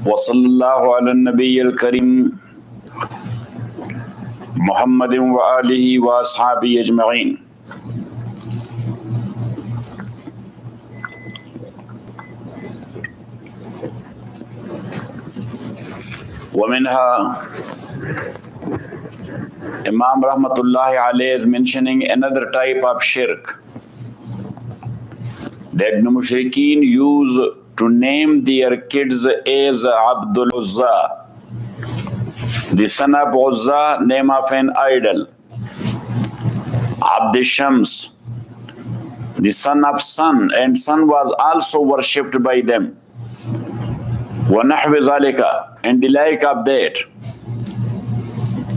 وصلى الله على النبي الكريم محمد وآله وأصحابه أجمعين. ومنها Imam Rahmatullahi alayhi is mentioning another type of shirk that the mushrikeen use to name their kids as Abdul Uzza, the son of Uzza, name of an idol. Abd Shams, the son of sun, and sun was also worshipped by them. وَنَحْوِ ذَلِكَ, and the like of that.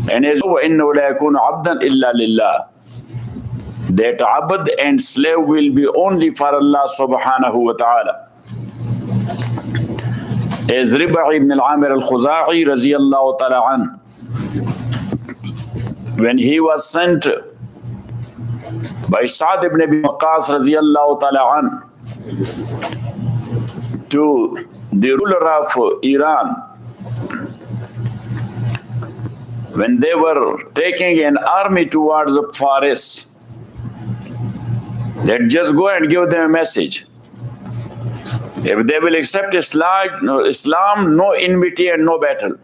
And as وَإِنَّهُ لَا يَكُونُ عَبْدًا إِلَّا لِلَّهِ, that abd and slave will be only for Allah subhanahu wa ta'ala. As Riba' ibn al-Amir al-Khuza'i raziyallahu ta'ala an, when he was sent by Sa'd ibn Abi Waqqas raziyallahu ta'ala an to the ruler of Iran, when they were taking an army towards Faris, that just go and give them a message. If they will accept Islam, no enmity and no battle.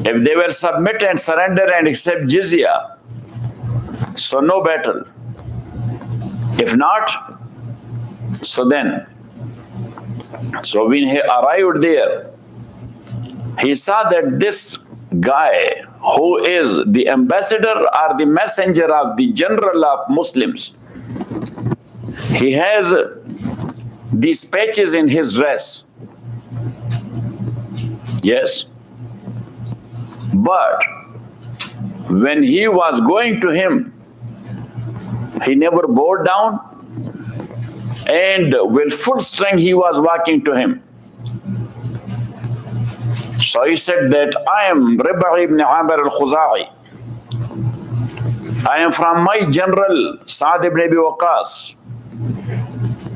If they will submit and surrender and accept jizya, so no battle. If not, so then. So when he arrived there, he saw that this guy who is the ambassador or the messenger of the general of Muslims, he has these patches in his dress. Yes. But when he was going to him, he never bowed down, and with full strength he was walking to him. So he said that I am Riba' ibn Amir al-Khuza'i. I am from my general Sa'd ibn Abi Waqqas,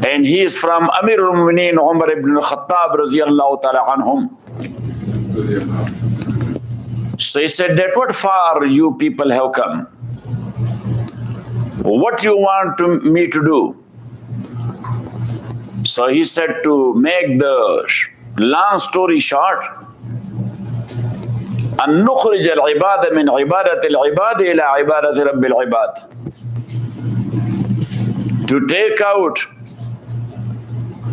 and he is from Amir al-Mu'mineen Umar ibn al-Khattab raziyallahu ta'ala anhum. So he said that what for you people have come? What you want me to do? So he said, to make the long story short, أن نخرج العباد من عبادة العباد إلى عبادة رب العباد. To take out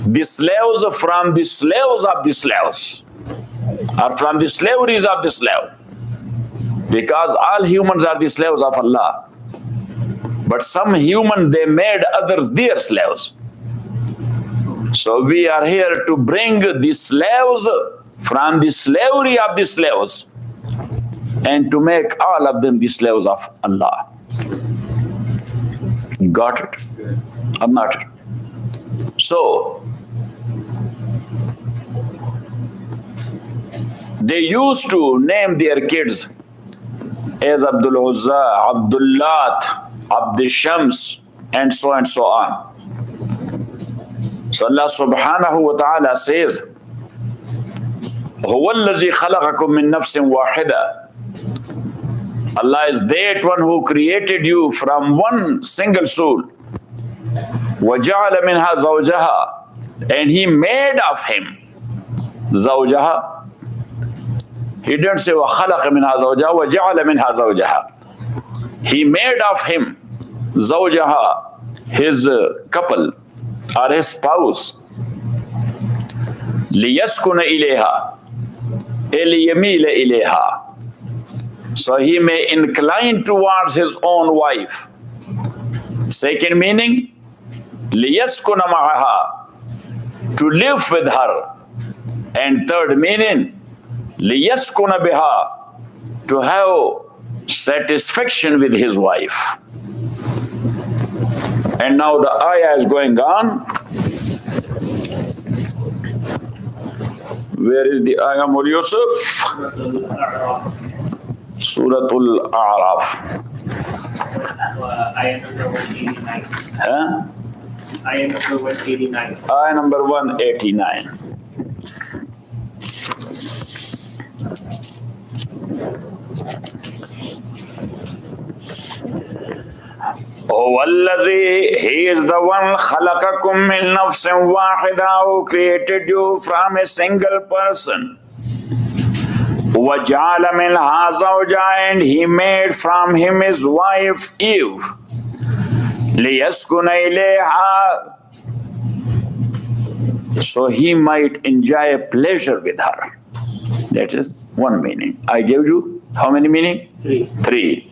the slaves from the slaves of the slaves, or from the slaveries of the slave, because all humans are the slaves of Allah. But some human, they made others their slaves. So we are here to bring the slaves from the slavery of the slaves and to make all of them the slaves of Allah. Got it? Or not? So they used to name their kids as Abdul Uzza, Abdullat, Abd Shams, and so on. So Allah subhanahu wa ta'ala says, هُوَ الَّذِي خَلَقَكُم مِّن نَفْسٍ وَاحِدَةٍ. Allah is that one who created you from one single soul. وَجَعَلَ مِنْهَا زَوْجَهَا, and He made of him زَوْجَهَا. He didn't say وَخَلَقَ مِنْهَا زَوْجَهَا وَجَعَلَ مِنْهَا زَوْجَهَا. He made of him زَوْجَهَا, his couple or his spouse. لِيَسْكُنَ إِلَيْهَا لِيَمِيلَ إِلَيْهَا, so he may incline towards his own wife. Second meaning, لِيَسْكُنَ مَعَهَا, to live with her. And third meaning, لِيَسْكُنَ بِهَا, to have satisfaction with his wife. And now the ayah is going on. Where is the ayah, Mawli Yusuf? Suratul A'raf. Ayah number 189. Huh? Ayah number 189. Ayah number 189. He is the one خلقكم من نفس واحدة, who created you from a single person. وجعل منها زوجها, and he made from him his wife Eve. ليسكن إليها, so he might enjoy a pleasure with her. That is one meaning. I gave you how many meaning? Three.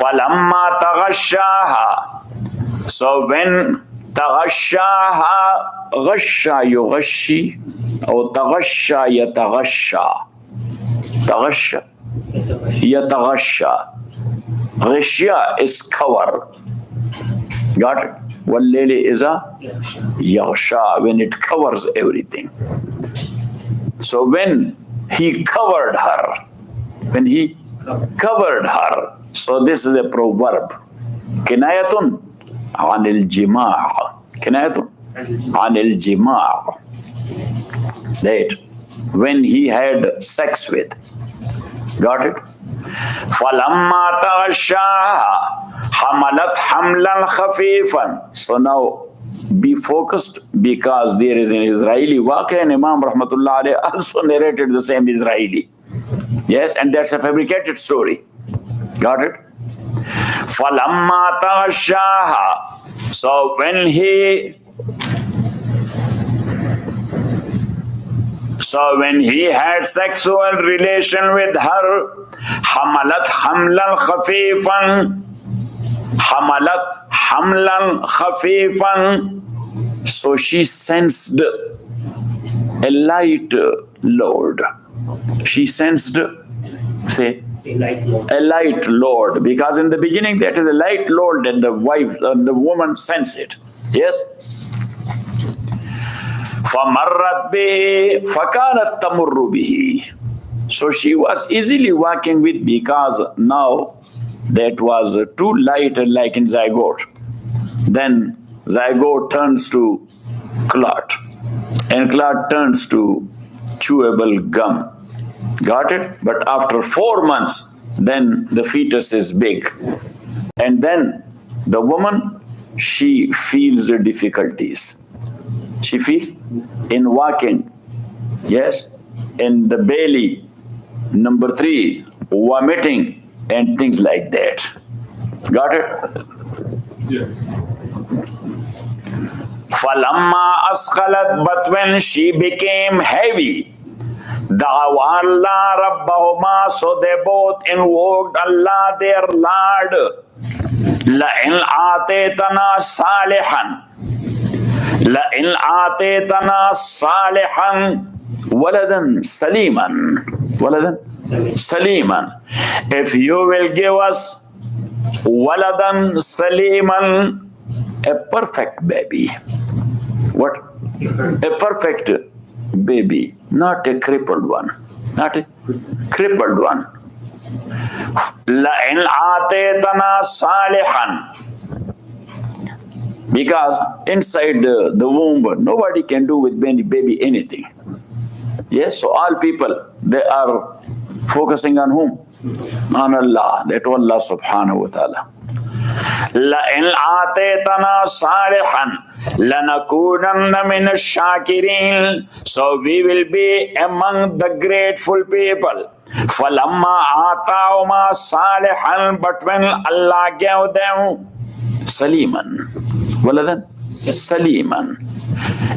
فَلَمَّا تَغَشَّاهَا, so when تَغَشَّاهَا, غَشَّا يُغَشِّي, or تَغَشَّا يَتَغَشَّا, تَغَشَّا يَتَغَشَّا. غَشْيَا is cover. Got it? وَاللَّيْلِ إِذَا يَغْشَا, when it covers everything. So when he covered her, when he covered her, so this is a proverb. Kinayatun anil jima'. Kinayatun anil jima'. That when he had sex with. Got it? فَلَمَّا تَغَشَّاهَا حَمَلَتْ حَمْلًا خَفِيفًا. So now be focused, because there is an Israeli waqi, and Imam Rahmatullah alayhi also narrated the same Israeli. Yes, and that's a fabricated story. Got it? فَلَمَّا تَغَشَّاهَا, so when he had sexual relation with her, حَمَلَتْ حَمْلًا خَفِيفًا, حَمَلَتْ حَمْلًا خَفِيفًا, so she sensed a light load. She sensed, say, a light load, because in the beginning that is a light load that the woman sense it. Yes. فَمَرَّتْ بِهِ فَكَانَتْ تَمُرُّ بِهِ, so she was easily walking with, because now that was too light, like in zygote. Then zygote turns to clot, and clot turns to chewable gum. Got it? But after 4 months, then the fetus is big. And then the woman, she feels the difficulties. She feels in walking. Yes? In the belly. Number 3, vomiting and things like that. Got it? Yes. فَلَمَّا أَسْخَلَتْ, but when she became heavy, دَعَوَا اللَّهَ رَبَّهُمَا, so they both invoked Allah their Lord. لَإِنْ آتَيْتَنَا صَالِحًا, لَإِنْ آتَيْتَنَا صَالِحًا وَلَدًا سَلِيمًا, waladan saliman, if you will give us waladan saliman, a perfect baby. What? A perfect baby, not a crippled one. Not a crippled one. لَإِنْ آتَيْتَنَا صَالِحًا, because inside the womb nobody can do with baby anything. Yes, so all people, they are focusing on whom? On Allah. That Allah subhanahu wa ta'ala. لَإِنْ آتَيْتَنَا صَالِحًا لَنَكُونَنَّ مِنَ الشَّاكِرِينَ, so we will be among the grateful people. فَلَمَّا آتَاهُمَا صَالِحًا, but when Allah gave them Saliman, waladan Saliman,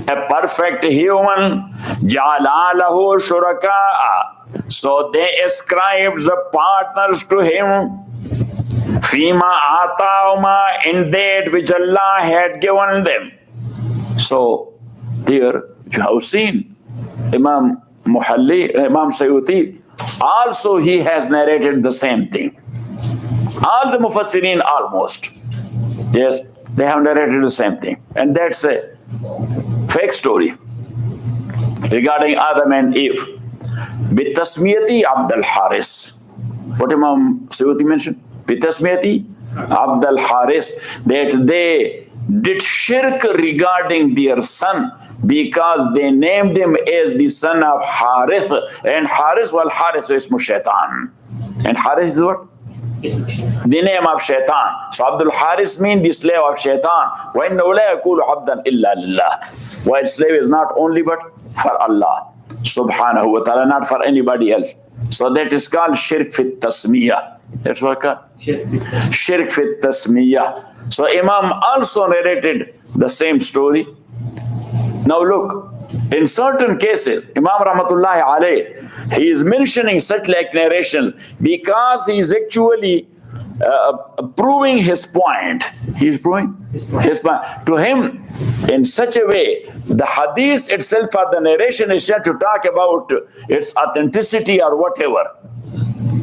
a perfect human, جَعَلَا لَهُ شُرَكَاءَ, so they ascribed the partners to him. فِيمَا آتَاهُمَا, in that which Allah had given them. So there you have seen Imam Sayyuti, also he has narrated the same thing. All the Mufassirin almost. Yes, they have narrated the same thing. And that's a fake story regarding Adam and Eve. Bitasmiyati Abdul Haris. What Imam Sayyuti mentioned? Bitasmiyati Abdul Haris, that they did shirk regarding their son because they named him as the son of Harith, and Harith wal Harith ismu shaitan. And Haris is what? The name of Shaitan. So Abdul Haris means the slave of Shaitan. وَإِنَّهُ لَا يَكُولُ عَبْدًا إِلَّا لِلَّهِ. While slave is not only but for Allah subhanahu wa ta'ala, not for anybody else. So that is called shirk fit tasmiyah. That's what called? Shirk fit tasmiyah. So Imam also narrated the same story. Now look, in certain cases, Imam Rahmatullahi alayh, he is mentioning such like narrations because he is actually proving his point. He is proving his point. To him, in such a way, the hadith itself or the narration is said to talk about its authenticity or whatever.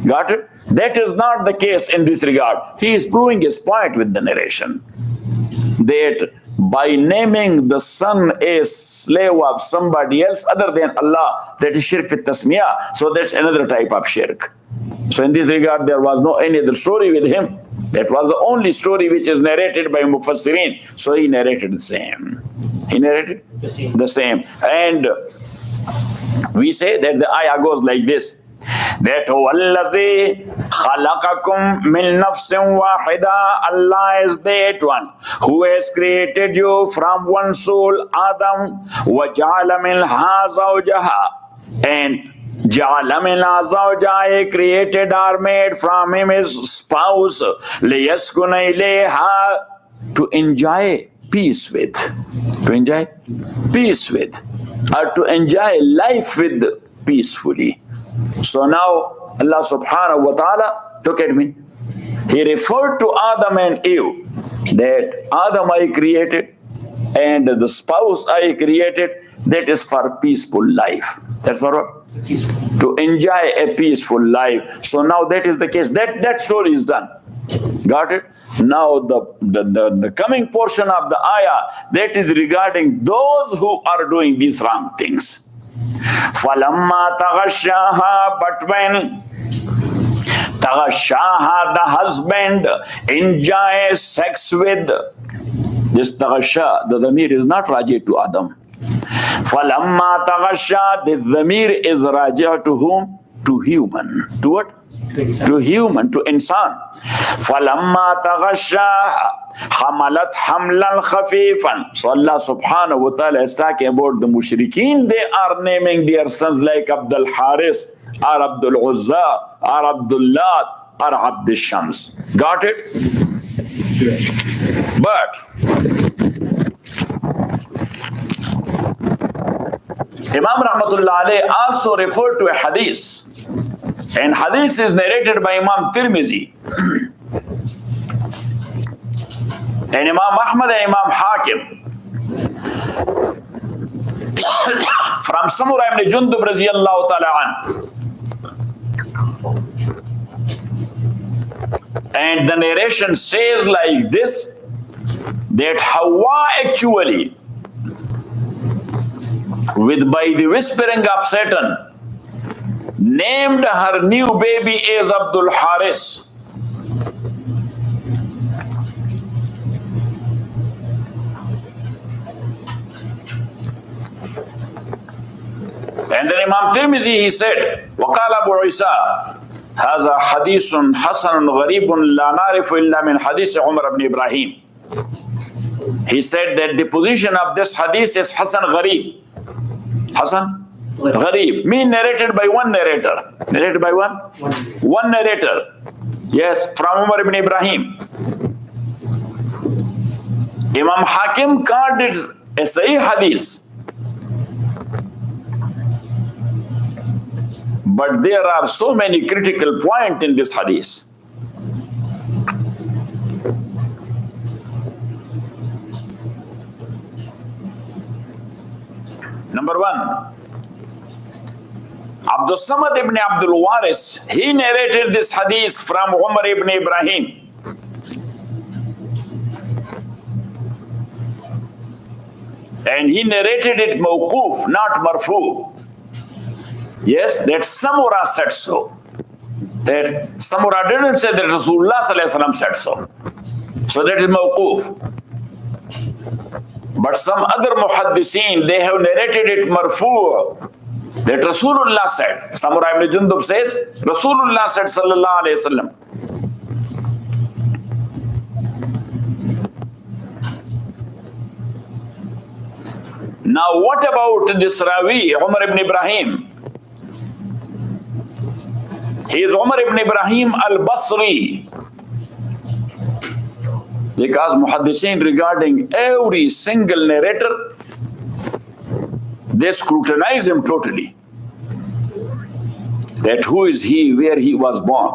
Got it? That is not the case in this regard. He is proving his point with the narration. That by naming the son a slave of somebody else other than Allah, that is shirk with tasmiyah. So that's another type of shirk. So in this regard, there was no any other story with him. That was the only story which is narrated by Mufassirin. So he narrated the same. He narrated the same. And we say that the ayah goes like this. That وَالَّذِي خَلَقَكُم مِّن نَفْسٍ وَاحِدَةٍ. Allah is that one who has created you from one soul, Adam, وَجَعَلَ مِنْهَا زَوْجَهَا. And جَعَلَ مِنْهَا زَوْجَهَا, created or made from him his spouse, لِيَسْكُنَ إِلَيْهَا, to enjoy peace with. To enjoy peace with. Or to enjoy life with peacefully. So now Allah subhanahu wa ta'ala, look at me. He referred to Adam and Eve, that Adam I created and the spouse I created, that is for peaceful life. That's for what? Peaceful. To enjoy a peaceful life. So now that is the case. That story is done. Got it? Now the coming portion of the ayah, that is regarding those who are doing these wrong things. فَلَمَّا تَغَشَّاهَا, but when تَغَشَّاهَا, the husband enjoys sex with, this taghasha, the dhamir is not raji to Adam. فَلَمَّا تَغَشَّا, the dhamir is raji to whom? To human. To what? To human, to insan. فَلَمَّا تَغَشَّاهَا حَمَلَتْ حَمْلًا خَفِيفًا. So Allah subhanahu wa ta'ala is talking about the mushrikeen. They are naming their sons like Abdul Haris, or Abdul Uzza, or Abdullah, or Abdul Shams. Got it? But Imam Rahmatullah alayh also referred to a hadith. And hadith is narrated by Imam Tirmizi. And Imam Ahmad and Imam Hakim. From Samura ibn Jundub radiyallahu ta'ala an. And the narration says like this, that Hawa actually, by the whispering of Satan, named her new baby as Abdul Haris. And then Imam Tirmizi, he said, وقال أبو عيسى هذا حديث حسن غريب لا نعرف إلا من حديث عمر بن إبراهيم. He said that the position of this hadith is Hasan Gharib. Hasan Gharib, mean narrated by one narrator. Narrated by one? One narrator. Yes, from Umar ibn Ibrahim. Imam Hakim called it a Sahih hadith. But there are so many critical points in this hadith. Number one, Abdul Samad ibn Abdul Waris, he narrated this hadith from Umar ibn Ibrahim. And he narrated it mawquf, not marfu. Yes, that Samura said so. That Samura didn't say that Rasulullah sallallahu alaihi wasallam said so. So that is mawquf. But some other muhaddiseen, they have narrated it marfu'. That Rasulullah said. Samurah ibn Jundub says, Rasulullah said, sallallahu alayhi wasallam. Now what about this Rawi, Umar ibn Ibrahim? He is Umar ibn Ibrahim al-Basri. Because Muhaddithin regarding every single narrator, they scrutinize him totally. That who is he, where he was born,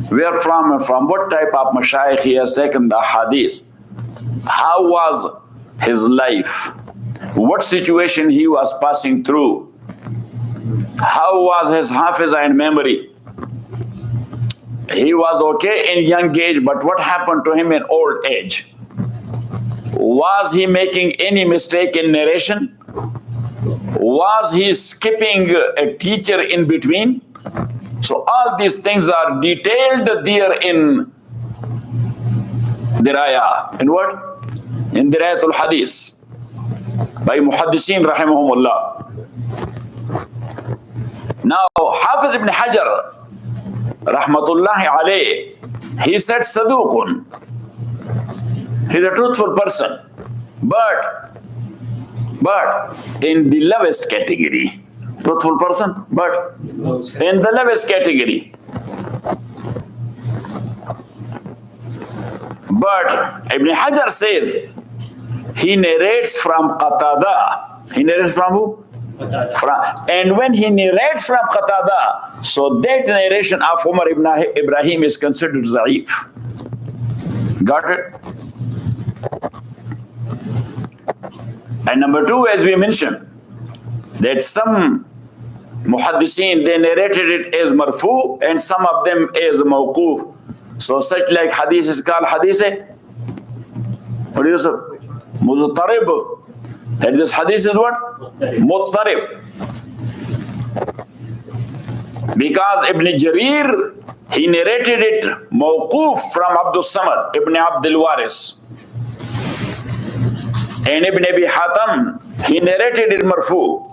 where from what type of mashayikh he has taken the hadith, how was his life, what situation he was passing through, how was his hafiz and memory. He was okay in young age, but what happened to him in old age? Was he making any mistake in narration? Was he skipping a teacher in between? So all these things are detailed there in Diraya. In what? In Dirayatul Hadith by Muhaddithin rahimahumullah. Now Hafiz ibn Hajar rahmatullahi alayh, he said Saduqun. He's a truthful person. But in the lowest category. Truthful person, but in the lowest category. But Ibn Hajar says he narrates from Qatada. He narrates from who? And when he narrates from Qatada, so that narration of Umar ibn Ibrahim is considered za'if. Got it? And number two, as we mentioned, that some muhaddithin, they narrated it as marfu and some of them as mawquf. So such like hadith is called hadith, what do you say? Muztarib. That this hadith is what? Muttarib. Because Ibn Jarir, he narrated it mawquf from Abdul Samad, Ibn Abdul Waris. And Ibn Abi Hatam, he narrated it marfu.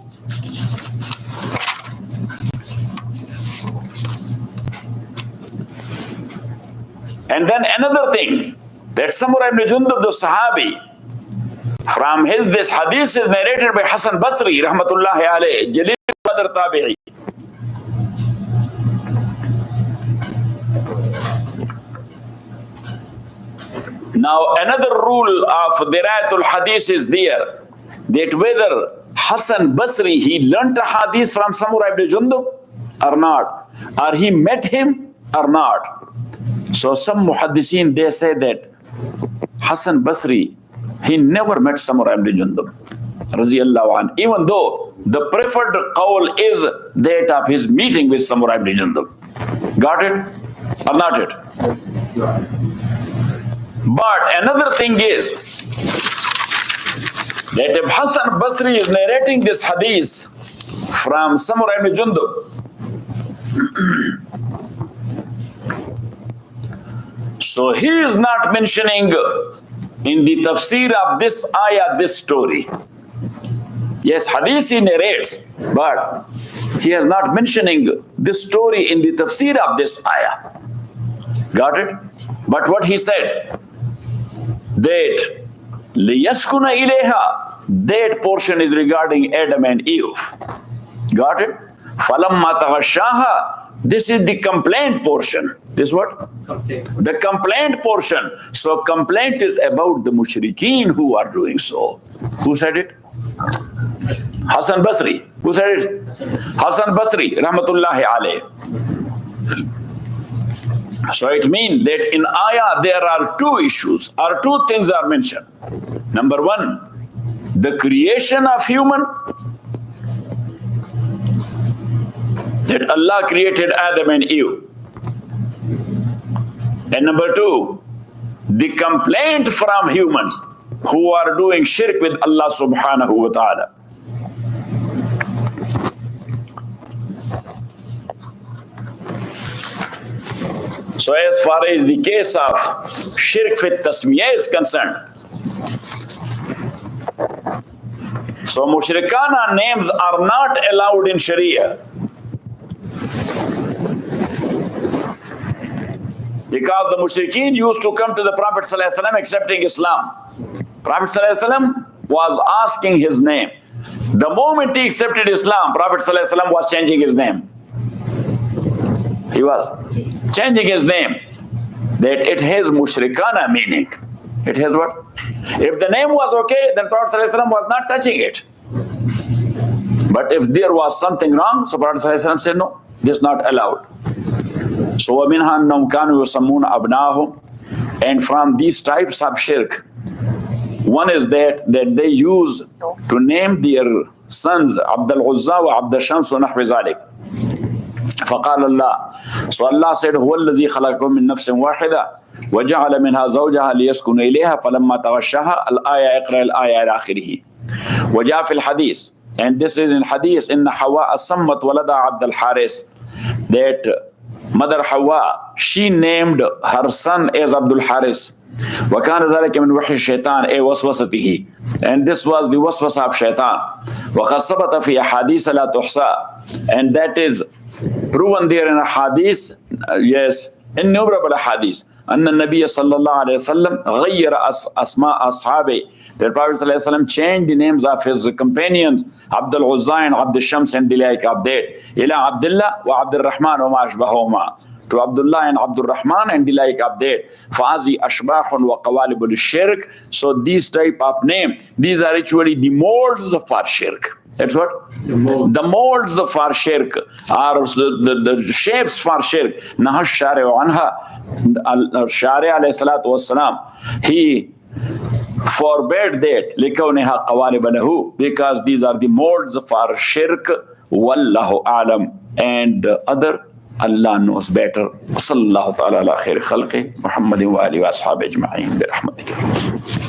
And then another thing, that Samurah ibn Jundub, the Sahabi, from this hadith is narrated by Hasan Basri, rahmatullahi alayhi, Jalil Badr Tabi'i. Now another rule of Dirayatul Hadith is there, that whether Hasan Basri, he learnt a hadith from Samurah ibn Jundub or not, or he met him or not. So some muhaddithin, they say that Hasan Basri, he never met Samurah ibn Jundub, raziyallahu an, even though the preferred qawl is that of his meeting with Samurah ibn Jundub. Got it or not it? But another thing is that if Hasan Basri is narrating this hadith from Samurah ibn Jundub, so he is not mentioning in the tafsir of this ayah, this story. Yes, hadith he narrates, but he is not mentioning this story in the tafsir of this ayah. Got it? But what he said, that liyaskuna ilayha, that portion is regarding Adam and Eve. Got it? Falamma taghashaha, this is the complaint portion. This what? Complaint. The complaint portion. So complaint is about the mushrikeen who are doing so. Who said it? Hasan Basri. Who said it? Hasan Basri, rahmatullahi alayh. So it means that in ayah there are two issues, or two things are mentioned. Number one, the creation of human, that Allah created Adam and Eve. And number two, the complaint from humans who are doing shirk with Allah subhanahu wa ta'ala. So as far as the case of shirk fit tasmiyah is concerned, So mushrikana names are not allowed in Sharia. Because the mushrikeen used to come to the Prophet ﷺ accepting Islam. Prophet ﷺ was asking his name. The moment he accepted Islam, Prophet ﷺ was changing his name. He was changing his name. That it has mushrikana meaning. It has what? If the name was okay, then Prophet ﷺ was not touching it. But if there was something wrong, so Prophet ﷺ said, no, this is not allowed. So وَمِنْهَا أَنَّهُمْ كَانُوا يُسَمُّونَ أَبْنَاهُمْ. And from these types of shirk, one is that they use to name their sons Abd al-Uzza wa Abd al-Shams wa nahwi zalik. فقال الله. So Allah said, هو الذي خلقكم من نفس واحدة وجعل منها زوجها ليسكن إليها فلما تغشاها الآية اقرأ الآية إلى آخره. وجاء في الحديث, and this is in hadith, إن حواء سمت ولدها عبد الحارث, that Mother Hawa, she named her son as Abdul Haris. وَكَانَ ذَلِكَ مِنْ وَحْيِ الشَّيْطَانِ أَيْ وَسْوَسَتِهِ. And this was the waswasa of shaitan. وَقَدْ ثَبَتَ فِي أَحَادِيثَ لَا تُحْصَى. And that is proven there in a hadith, yes, innumerable hadith. أن النبي صلى الله عليه وسلم غير أسماء أصحابه. The Prophet ﷺ changed the names of his companions, Abdul Uzza and Abdul Shams and the like of that. Ila Abdullah wa Abdul Rahman wa ma ashbahuma. To Abdullah and Abdul Rahman and the like of that. Fazi ashbahun wa qawalibul shirk. So these type of name, these are actually the molds for shirk. That's what? The molds for shirk are the shapes for shirk. Nahash shari'u anha. Shari' alayhi salatu wassalam. He forbade that لِكَوْنِهَا قَوَالِبَ لَهُ, because these are the molds for shirk. Wallahu a'lam. And other, Allah knows better. وصلى الله تعالى على خير خلقه محمد وآله وأصحابه أجمعين برحمتك.